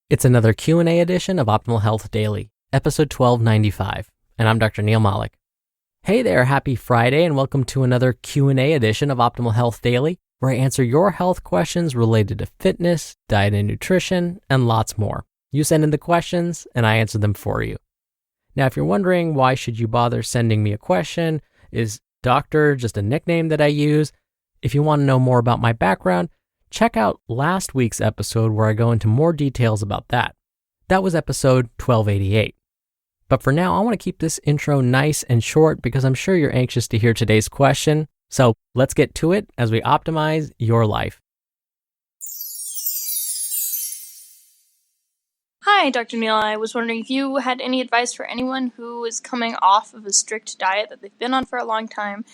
It's another Q&A edition of Optimal Health Daily, episode 1295, and I'm Dr. Neil Malik. Hey there, happy Friday, and welcome to another Q&A edition of Optimal Health Daily, where I answer your health questions related to fitness, diet and nutrition, and lots more. You send in the questions, and I answer them for you. Now, if you're wondering why should you bother sending me a question, is doctor just a nickname that I use? If you want to know more about my background, check out last week's episode where I go into more details about that. That was episode 1288. But for now, I want to keep this intro nice and short because I'm sure you're anxious to hear today's question. So let's get to it as we optimize your life. Hi, Dr. Neil. I was wondering if you had any advice for anyone who is coming off of a strict diet that they've been on for a long time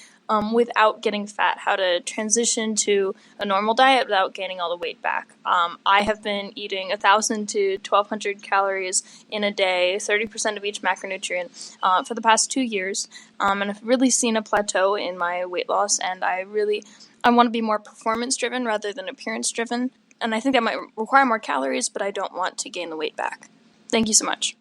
without getting fat, how to transition to a normal diet without gaining all the weight back. I have been eating 1,000 to 1,200 calories in a day, 30% of each macronutrient for the past 2 years, and I've really seen a plateau in my weight loss, and I want to be more performance-driven rather than appearance-driven. And I think that might require more calories, but I don't want to gain the weight back. Thank you so much.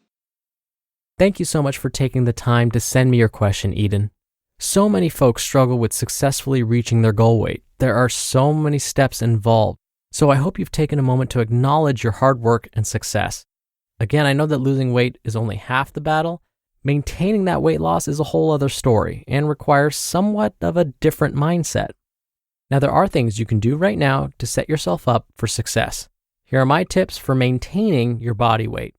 Thank you so much for taking the time to send me your question, Eden. So many folks struggle with successfully reaching their goal weight. There are so many steps involved. So I hope you've taken a moment to acknowledge your hard work and success. Again, I know that losing weight is only half the battle. Maintaining that weight loss is a whole other story and requires somewhat of a different mindset. Now, there are things you can do right now to set yourself up for success. Here are my tips for maintaining your body weight.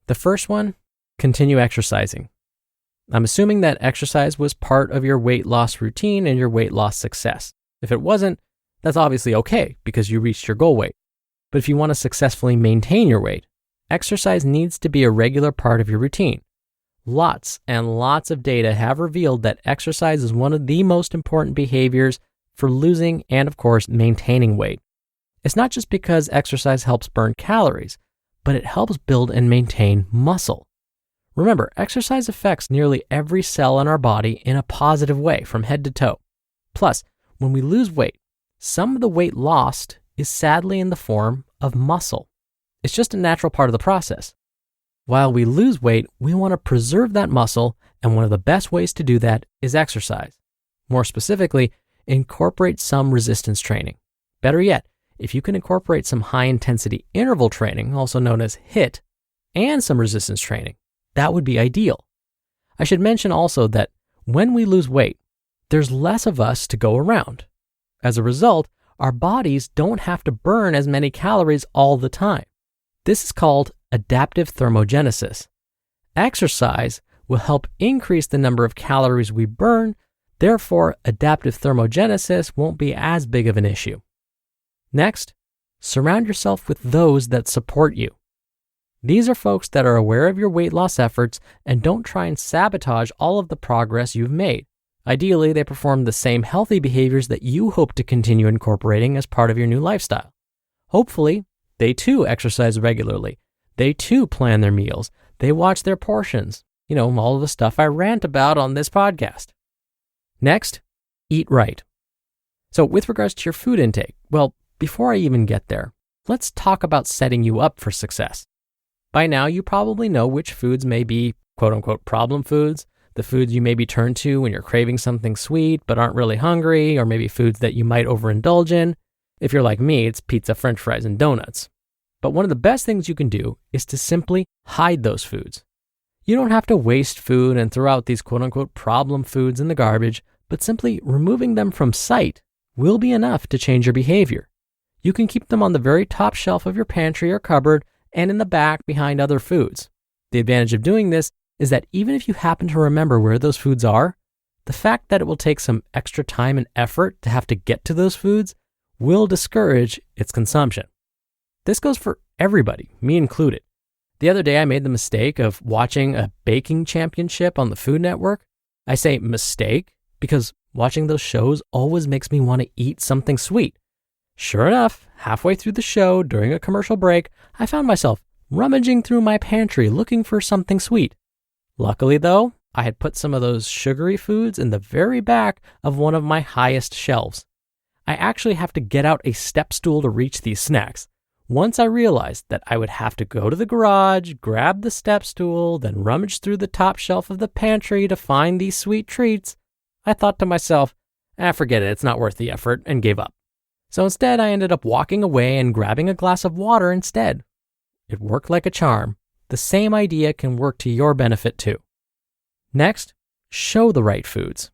The first one, continue exercising. I'm assuming that exercise was part of your weight loss routine and your weight loss success. If it wasn't, that's obviously okay because you reached your goal weight. But if you want to successfully maintain your weight, exercise needs to be a regular part of your routine. Lots and lots of data have revealed that exercise is one of the most important behaviors for losing and, of course, maintaining weight. It's not just because exercise helps burn calories, but it helps build and maintain muscle. Remember, exercise affects nearly every cell in our body in a positive way from head to toe. Plus, when we lose weight, some of the weight lost is sadly in the form of muscle. It's just a natural part of the process. While we lose weight, we want to preserve that muscle, and one of the best ways to do that is exercise. More specifically, incorporate some resistance training. Better yet, if you can incorporate some high-intensity interval training, also known as HIIT, and some resistance training, that would be ideal. I should mention also that when we lose weight, there's less of us to go around. As a result, our bodies don't have to burn as many calories all the time. This is called adaptive thermogenesis. Exercise will help increase the number of calories we burn. Therefore, adaptive thermogenesis won't be as big of an issue. Next, surround yourself with those that support you. These are folks that are aware of your weight loss efforts and don't try and sabotage all of the progress you've made. Ideally, they perform the same healthy behaviors that you hope to continue incorporating as part of your new lifestyle. Hopefully, they too exercise regularly. They too plan their meals. They watch their portions. All of the stuff I rant about on this podcast. Next, eat right. So with regards to your food intake, before I even get there, let's talk about setting you up for success. By now, you probably know which foods may be quote-unquote problem foods, the foods you maybe turn to when you're craving something sweet but aren't really hungry, or maybe foods that you might overindulge in. If you're like me, it's pizza, french fries, and donuts. But one of the best things you can do is to simply hide those foods. You don't have to waste food and throw out these quote-unquote problem foods in the garbage, but simply removing them from sight will be enough to change your behavior. You can keep them on the very top shelf of your pantry or cupboard and in the back behind other foods. The advantage of doing this is that even if you happen to remember where those foods are, the fact that it will take some extra time and effort to have to get to those foods will discourage its consumption. This goes for everybody, me included. The other day I made the mistake of watching a baking championship on the Food Network. I say mistake because watching those shows always makes me want to eat something sweet. Sure enough, halfway through the show, during a commercial break, I found myself rummaging through my pantry looking for something sweet. Luckily though, I had put some of those sugary foods in the very back of one of my highest shelves. I actually have to get out a step stool to reach these snacks, Once I realized that I would have to go to the garage, grab the step stool, then rummage through the top shelf of the pantry to find these sweet treats, I thought to myself, forget it, it's not worth the effort, and gave up. So instead, I ended up walking away and grabbing a glass of water instead. It worked like a charm. The same idea can work to your benefit too. Next, show the right foods.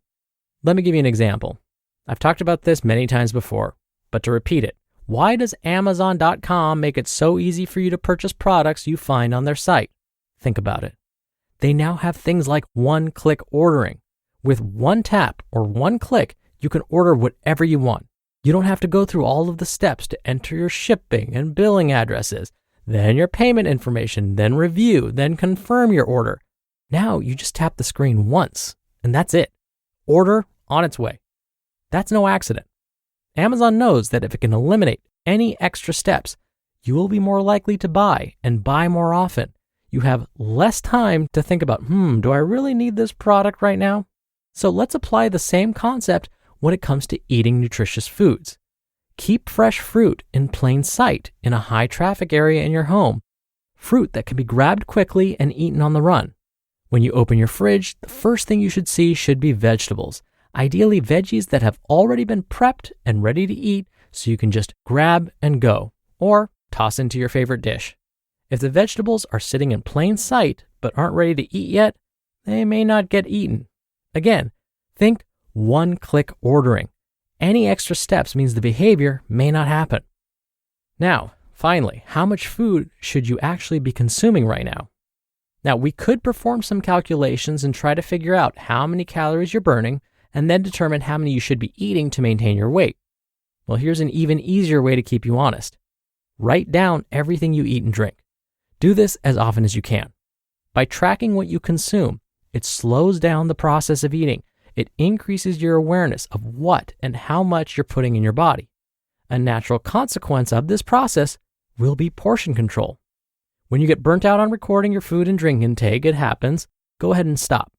Let me give you an example. I've talked about this many times before, but to repeat it, why does Amazon.com make it so easy for you to purchase products you find on their site? Think about it. They now have things like one-click ordering. With one tap or one click, you can order whatever you want. You don't have to go through all of the steps to enter your shipping and billing addresses, then your payment information, then review, then confirm your order. Now you just tap the screen once, and that's it. Order on its way. That's no accident. Amazon knows that if it can eliminate any extra steps, you will be more likely to buy and buy more often. You have less time to think about, do I really need this product right now? So let's apply the same concept when it comes to eating nutritious foods. Keep fresh fruit in plain sight in a high traffic area in your home. Fruit that can be grabbed quickly and eaten on the run. When you open your fridge, the first thing you should see should be vegetables. Ideally, veggies that have already been prepped and ready to eat so you can just grab and go, or toss into your favorite dish. If the vegetables are sitting in plain sight but aren't ready to eat yet, they may not get eaten. Again, think one-click ordering. Any extra steps means the behavior may not happen. Now, finally, how much food should you actually be consuming right now? Now, we could perform some calculations and try to figure out how many calories you're burning and then determine how many you should be eating to maintain your weight. Well, here's an even easier way to keep you honest. Write down everything you eat and drink. Do this as often as you can. By tracking what you consume, it slows down the process of eating. It increases your awareness of what and how much you're putting in your body. A natural consequence of this process will be portion control. When you get burnt out on recording your food and drink intake, it happens, go ahead and stop.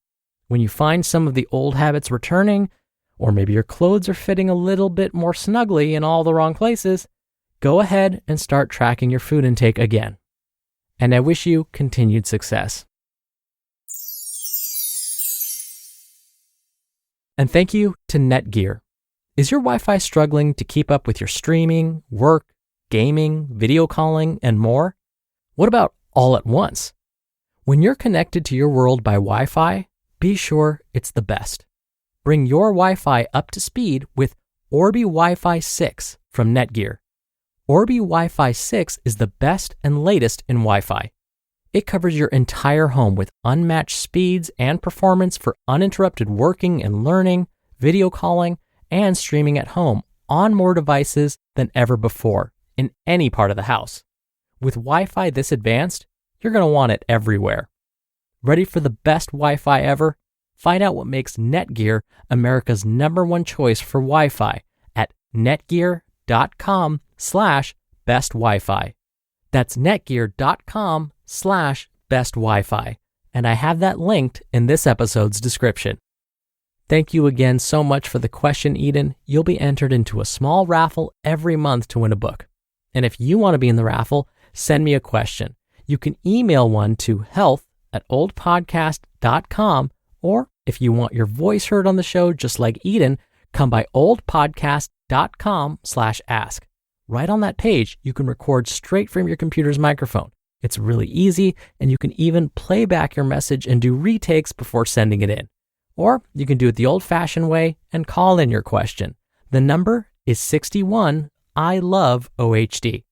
When you find some of the old habits returning, or maybe your clothes are fitting a little bit more snugly in all the wrong places, go ahead and start tracking your food intake again. And I wish you continued success. And thank you to NetGear. Is your Wi-Fi struggling to keep up with your streaming, work, gaming, video calling, and more? What about all at once? When you're connected to your world by Wi-Fi, be sure it's the best. Bring your Wi-Fi up to speed with Orbi Wi-Fi 6 from NetGear. Orbi Wi-Fi 6 is the best and latest in Wi-Fi. It covers your entire home with unmatched speeds and performance for uninterrupted working and learning, video calling, and streaming at home on more devices than ever before in any part of the house. With Wi-Fi this advanced, you're going to want it everywhere. Ready for the best Wi-Fi ever? Find out what makes NetGear America's #1 choice for Wi-Fi at netgear.com/best Wi-Fi. That's netgear.com/best Wi-Fi. And I have that linked in this episode's description. Thank you again so much for the question, Eden. You'll be entered into a small raffle every month to win a book. And if you want to be in the raffle, send me a question. You can email one to health@oldpodcast.com, or if you want your voice heard on the show just like Eden, come by oldpodcast.com/ask. Right on that page, you can record straight from your computer's microphone. It's really easy, and you can even play back your message and do retakes before sending it in. Or you can do it the old-fashioned way and call in your question. The number is 61 I love OHD.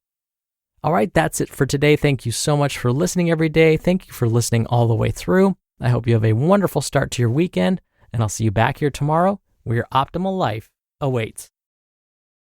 All right, that's it for today. Thank you so much for listening every day. Thank you for listening all the way through. I hope you have a wonderful start to your weekend, and I'll see you back here tomorrow where your optimal life awaits.